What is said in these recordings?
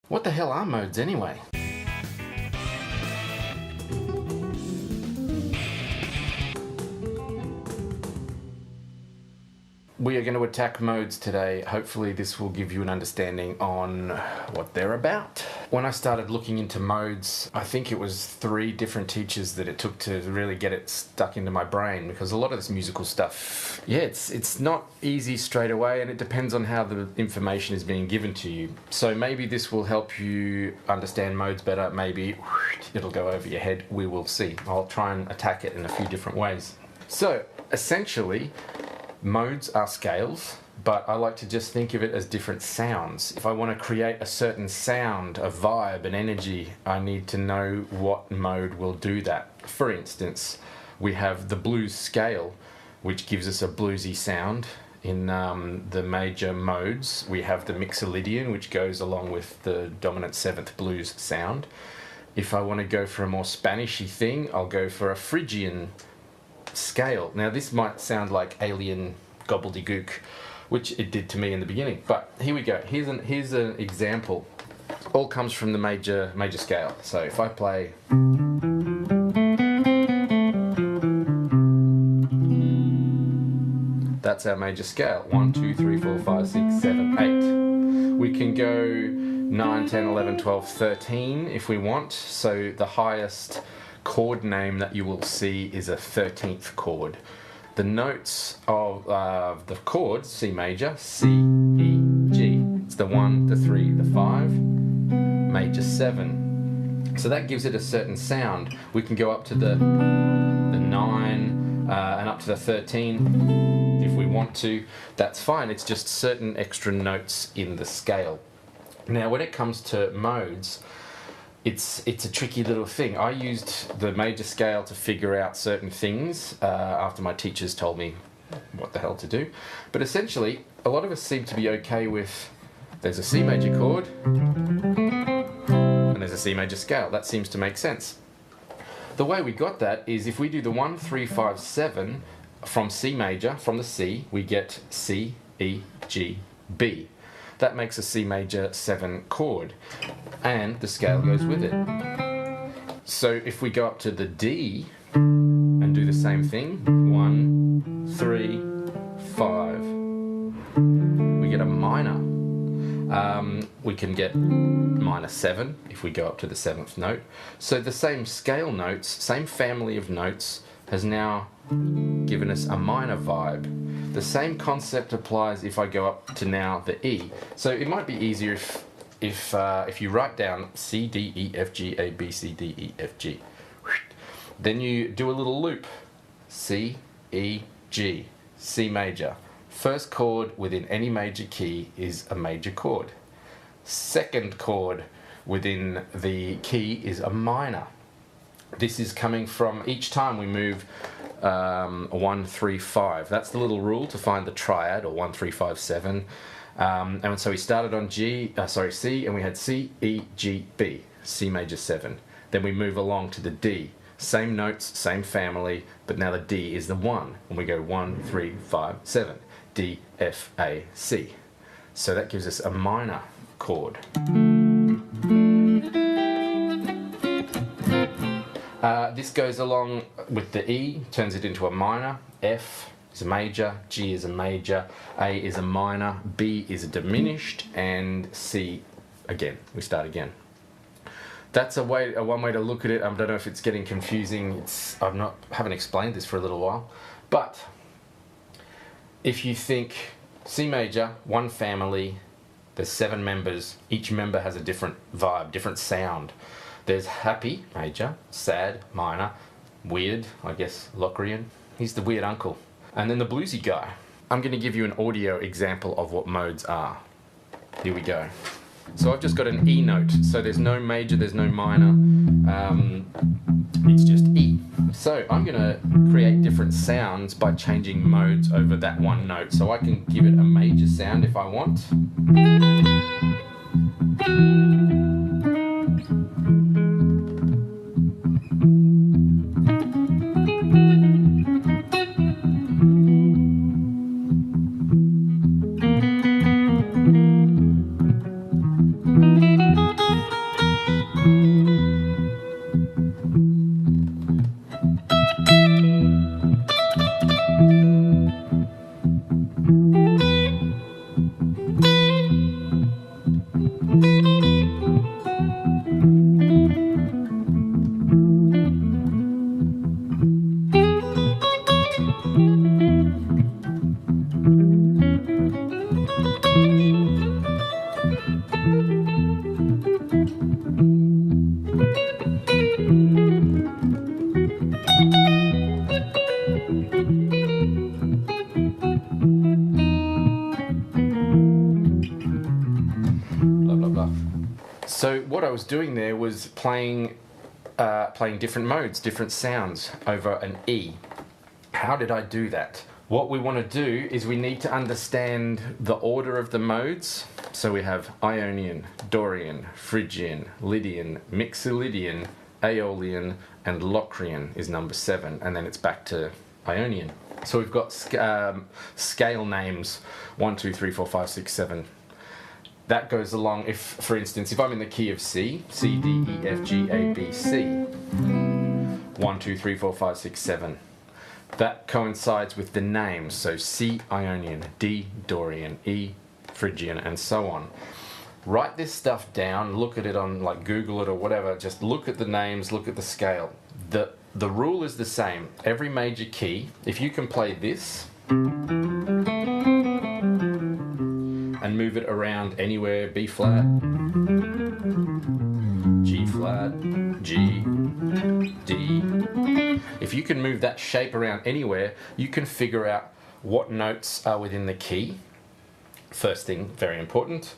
What the hell are modes anyway? We are going to attack modes today. Hopefully this will give you an understanding on what they're about. When I started looking into modes, I think it was 3 different teachers that it took to really get it stuck into my brain, because a lot of this musical stuff, yeah, it's not easy straight away, and it depends on how the information is being given to you. So maybe this will help you understand modes better. Maybe it'll go over your head. We will see. I'll try and attack it in a few different ways. So essentially, modes are scales, but I like to just think of it as different sounds. If I want to create a certain sound, a vibe, an energy, I need to know what mode will do that. For instance, we have the blues scale, which gives us a bluesy sound. In the major modes, we have the Mixolydian, which goes along with the dominant 7th blues sound. If I want to go for a more Spanishy thing, I'll go for a Phrygian scale. Now this might sound like alien gobbledygook, which it did to me in the beginning, but here we go. Here's an example. All comes from the major scale. So if I play, that's our major scale. 1, 2, 3, 4, 5, 6, 7, 8. We can go 9, 10, 11, 12, 13 if we want. So the highest chord name that you will see is a 13th chord. The notes of the chords, C major, C, E, G. It's the 1, the 3, the 5, major 7. So that gives it a certain sound. We can go up to the 9 and up to the 13 if we want to. That's fine. It's just certain extra notes in the scale. Now when it comes to modes, it's a tricky little thing. I used the major scale to figure out certain things after my teachers told me what the hell to do. But essentially, a lot of us seem to be okay with, there's a C major chord and there's a C major scale. That seems to make sense. The way we got that is if we do the 1, 3, 5, 7 from C major, from the C, we get C, E, G, B. That makes a C major 7 chord, and the scale goes with it. So if we go up to the D and do the same thing, 1, 3, 5, we get a minor. We can get minor 7 if we go up to the 7th note. So the same scale notes, same family of notes, has now given us a minor vibe. The same concept applies if I go up to now the E. So it might be easier if you write down C, D, E, F, G, A, B, C, D, E, F, G. Then you do a little loop. C, E, G, C major. First chord within any major key is a major chord. Second chord within the key is a minor. This is coming from each time we move 1, 3, 5. That's the little rule to find the triad, or 1, 3, 5, 7. And so we started on C, and we had C, E, G, B, C major 7. Then we move along to the D. Same notes, same family, but now the D is the 1. And we go 1, 3, 5, 7. D, F, A, C. So that gives us a minor chord. This goes along with the E, turns it into a minor. F is a major, G is a major, A is a minor, B is a diminished, and C again. We start again. That's one way to look at it. I don't know if it's getting confusing. Haven't explained this for a little while, but if you think C major, one family, there's 7 members. Each member has a different vibe, different sound. There's happy, major, sad, minor, weird, I guess, Locrian. He's the weird uncle. And then the bluesy guy. I'm going to give you an audio example of what modes are. Here we go. So I've just got an E note. So there's no major, there's no minor. It's just E. So I'm going to create different sounds by changing modes over that one note. So I can give it a major sound if I want. So what I was doing there was playing different modes, different sounds over an E. How did I do that? What we want to do is we need to understand the order of the modes. So we have Ionian, Dorian, Phrygian, Lydian, Mixolydian, Aeolian, and Locrian is number 7, and then it's back to Ionian. So we've got scale names 1, 2, 3, 4, 5, 6, 7. That goes along if, for instance, if I'm in the key of C, C, D, E, F, G, A, B, C, 1, 2, 3, 4, 5, 6, 7. That coincides with the names, so C, Ionian, D, Dorian, E, Phrygian, and so on. Write this stuff down, look at it on, like, Google it or whatever, just look at the names, look at the scale. The rule is the same. Every major key, if you can play this and move it around anywhere, B flat, G flat, G, D. If you can move that shape around anywhere, you can figure out what notes are within the key. First thing, very important.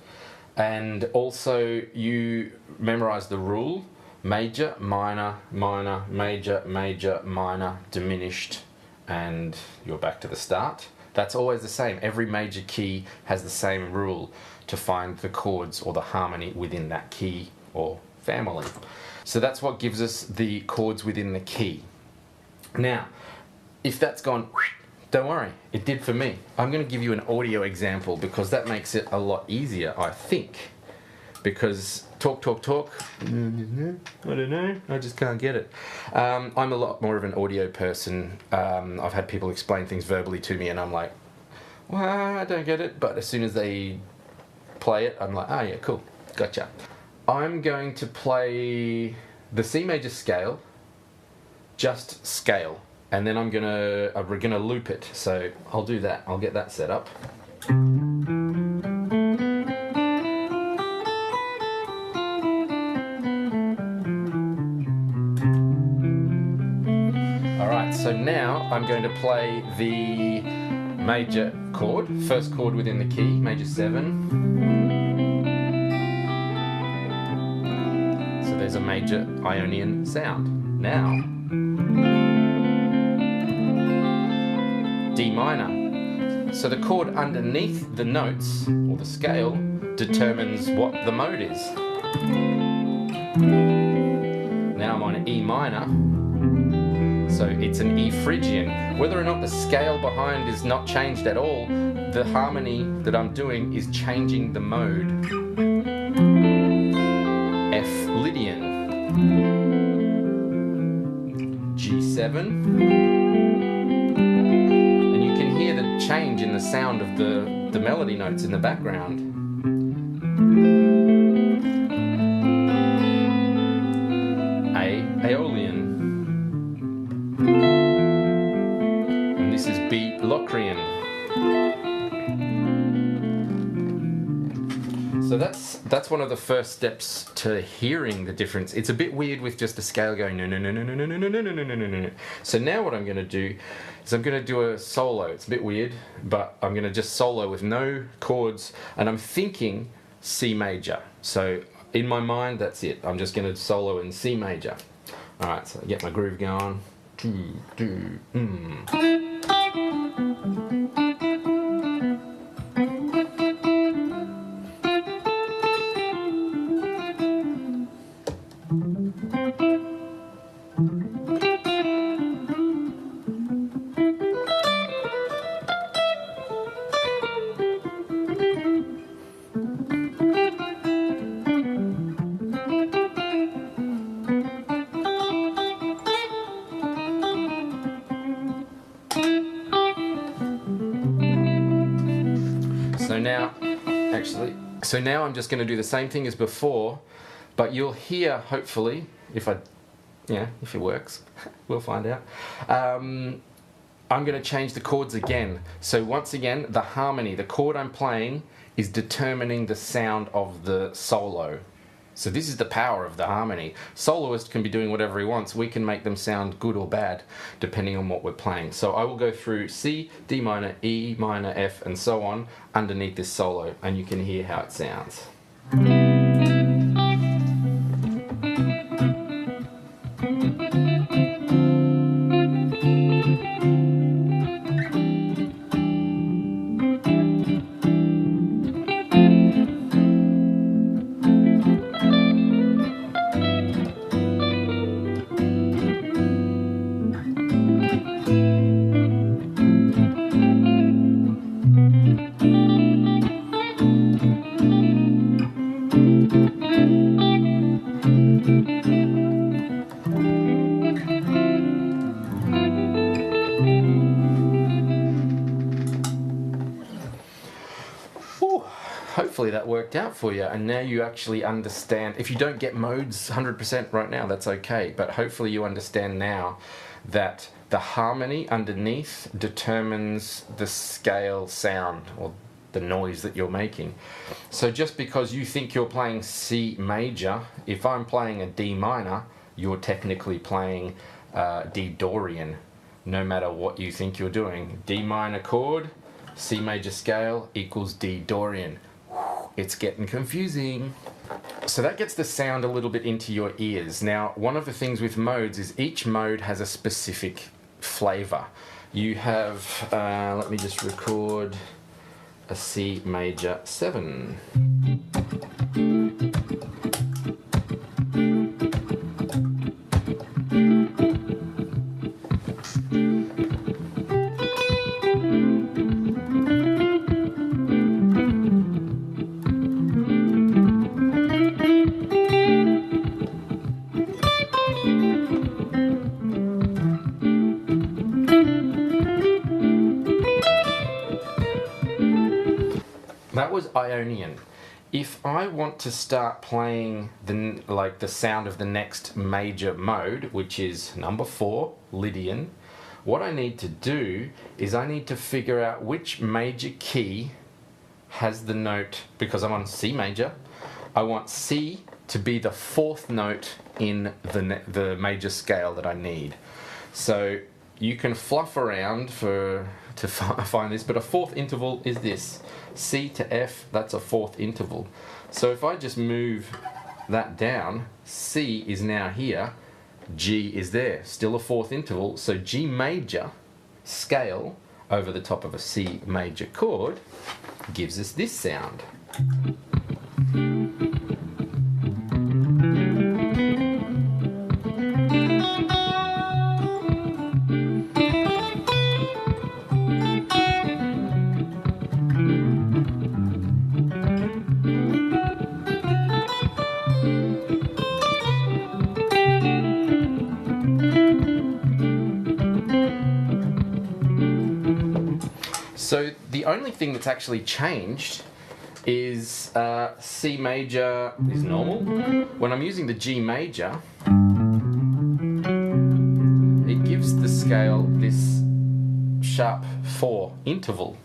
And also you memorize the rule: major, minor, minor, major, major, minor, diminished, and you're back to the start. That's always the same. Every major key has the same rule to find the chords or the harmony within that key or family. So that's what gives us the chords within the key. Now, if that's gone, don't worry, it did for me. I'm going to give you an audio example because that makes it a lot easier, I think. Because talk, I don't know, I just can't get it. I'm a lot more of an audio person. I've had people explain things verbally to me and I'm like, well, I don't get it. But as soon as they play it, I'm like, oh yeah, cool, gotcha. I'm going to play the C major scale, just scale. And then we're gonna loop it. So I'll do that, I'll get that set up. So now I'm going to play the major chord, first chord within the key, major 7. So there's a major Ionian sound. Now, D minor. So the chord underneath the notes, or the scale, determines what the mode is. Now I'm on an E minor. So it's an E Phrygian. Whether or not the scale behind is not changed at all, the harmony that I'm doing is changing the mode. F Lydian. G7. And you can hear the change in the sound of the melody notes in the background. A Aeolian. And this is B Locrian. So that's one of the first steps to hearing the difference. It's a bit weird with just the scale going no no no no no no no no no no no no no. So now what I'm going to do is I'm going to do a solo. It's a bit weird, but I'm going to just solo with no chords, and I'm thinking C major. So in my mind, that's it. I'm just going to solo in C major. All right, so I get my groove going. So now I'm just going to do the same thing as before, but you'll hear, hopefully, if it works, we'll find out. I'm going to change the chords again. So once again, the harmony, the chord I'm playing is determining the sound of the solo. So this is the power of the harmony. Soloist can be doing whatever he wants. We can make them sound good or bad depending on what we're playing. So I will go through C, D minor, E minor, F, and so on underneath this solo, and you can hear how it sounds. worked out for you, and now you actually understand. If you don't get modes 100% right now, that's okay, but hopefully you understand now that the harmony underneath determines the scale sound, or the noise that you're making. So just because you think you're playing C major, if I'm playing a D minor, you're technically playing D Dorian, no matter what you think you're doing. D minor chord, C major scale equals D Dorian. It's getting confusing. So that gets the sound a little bit into your ears. Now, one of the things with modes is each mode has a specific flavor. You have, let me just record a C major 7. That was Ionian. If I want to start playing the sound of the next major mode, which is number 4, Lydian, what I need to do is I need to figure out which major key has the note, because I'm on C major, I want C to be the 4th note in the major scale that I need. So you can fluff around to find this, but a 4th interval is this. C to F, that's a 4th interval. So if I just move that down, C is now here, G is there, still a 4th interval, so G major scale over the top of a C major chord gives us this sound. So the only thing that's actually changed is C major is normal. When I'm using the G major, it gives the scale this sharp 4 interval.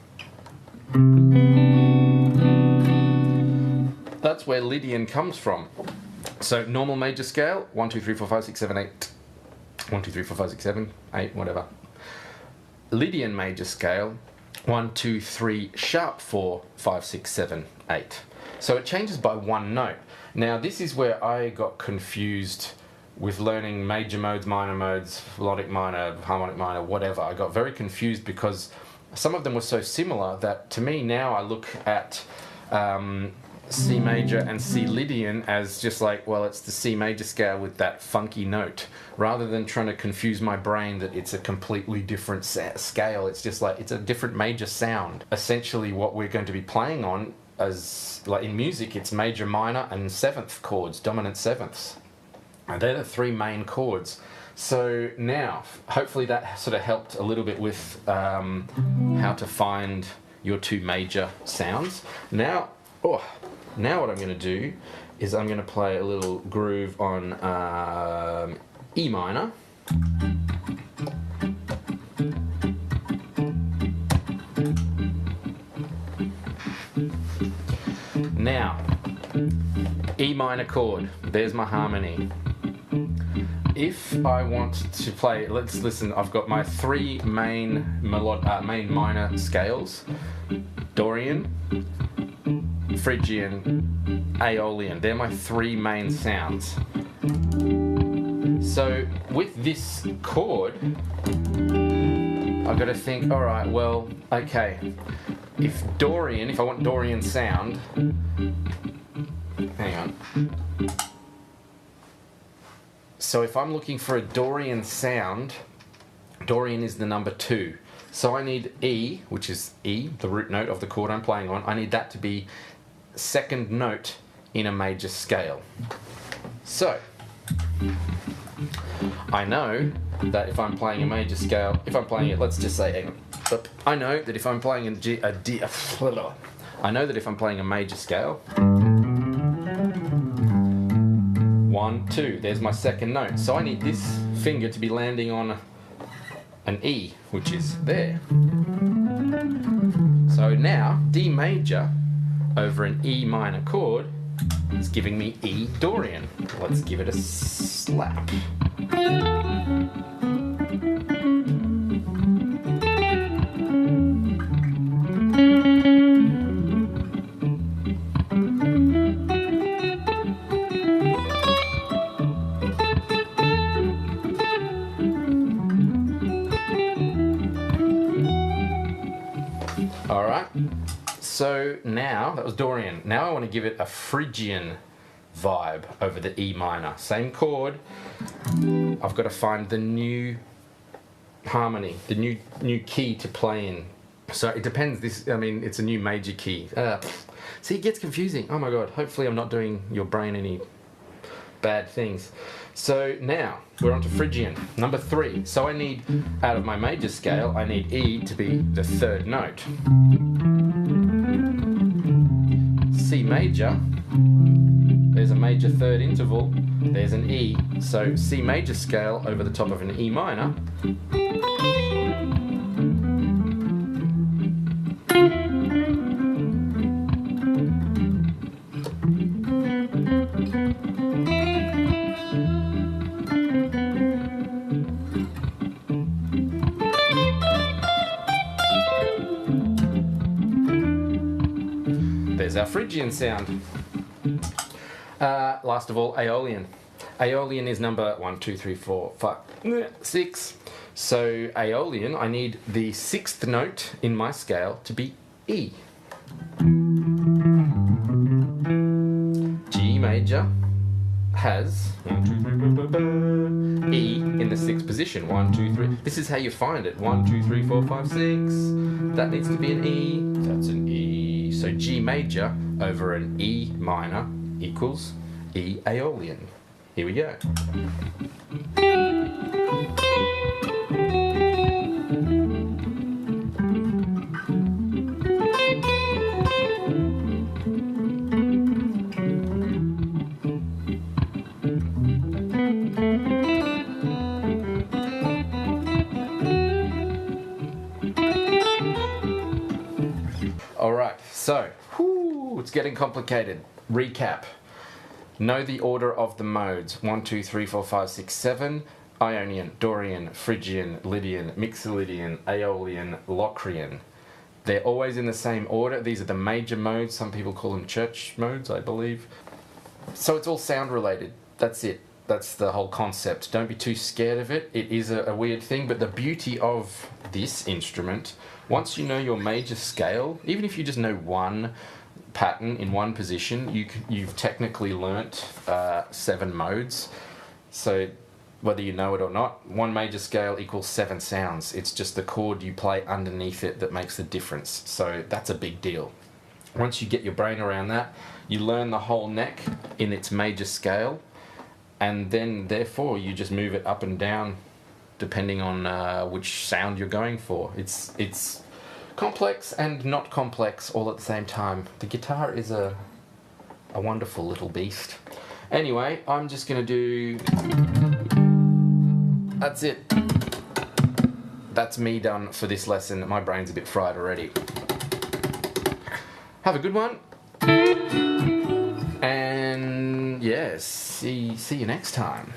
That's where Lydian comes from. So normal major scale, 1, 2, 3, 4, 5, 6, 7, 8. 1, 2, 3, 4, 5, 6, 7, 8, whatever. Lydian major scale, 1, 2, 3, sharp 4, 5, 6, 7, 8. So it changes by 1 note. Now this is where I got confused with learning major modes, minor modes, melodic minor, harmonic minor, whatever. I got very confused because some of them were so similar that to me now I look at C major and C Lydian as just like, well, it's the C major scale with that funky note, rather than trying to confuse my brain that it's a completely different scale. It's just like, it's a different major sound. Essentially what we're going to be playing on, as like in music, it's major, minor and 7th chords, dominant 7ths. And they're the 3 main chords. So now, hopefully that sort of helped a little bit with how to find your 2 major sounds. Now what I'm going to do is I'm going to play a little groove on E minor. Now, E minor chord, there's my harmony. If I want to play, let's listen, I've got my 3 main minor scales: Dorian, Phrygian, Aeolian. They're my 3 main sounds. So with this chord, I've got to think, all right, well, okay, if I want Dorian sound, hang on. So if I'm looking for a Dorian sound, Dorian is the number 2. So I need E, which is E, the root note of the chord I'm playing on. I need that to be 2nd note in a major scale. So I know that if I'm playing a major scale, if I'm playing it, let's just say, I know that if I'm playing I know that if I'm playing a major scale, 1, 2, there's my second note. So I need this finger to be landing on an E, which is there. So now, D major over an E minor chord is giving me E Dorian. Let's give it a slap. Alright, so now, that was Dorian. Now I want to give it a Phrygian vibe over the E minor. Same chord. I've got to find the new harmony, the new key to play in. So it depends, it's a new major key. See, it gets confusing. Oh my god, hopefully I'm not doing your brain any bad things. So now, we're on to Phrygian, number 3. So I need, out of my major scale, I need E to be the third note. C major, there's a major third interval, there's an E, so C major scale over the top of an E minor. There's our Phrygian sound. Last of all, Aeolian. Aeolian is number 1, 2, 3, 4, 5, 6. So Aeolian, I need the 6th note in my scale to be E. G major has E in the 6th position. 1, 2, 3. This is how you find it. 1, 2, 3, 4, 5, 6. That needs to be an E. That's an E. So G major over an E minor equals E Aeolian. Here we go. Alright, so, it's getting complicated. Recap. Know the order of the modes. 1, 2, 3, 4, 5, 6, 7. Ionian, Dorian, Phrygian, Lydian, Mixolydian, Aeolian, Locrian. They're always in the same order. These are the major modes. Some people call them church modes, I believe. So it's all sound related. That's it. That's the whole concept. Don't be too scared of it. It is a weird thing, but the beauty of this instrument, once you know your major scale, even if you just know one pattern in one position, you've technically learnt 7 modes. So whether you know it or not, one major scale equals 7 sounds. It's just the chord you play underneath it that makes the difference. So that's a big deal. Once you get your brain around that, you learn the whole neck in its major scale, and then therefore you just move it up and down depending on which sound you're going for. It's complex and not complex all at the same time. The guitar is a wonderful little beast. Anyway, I'm just going to do... That's it. That's me done for this lesson. My brain's a bit fried already. Have a good one. And yes, see you next time.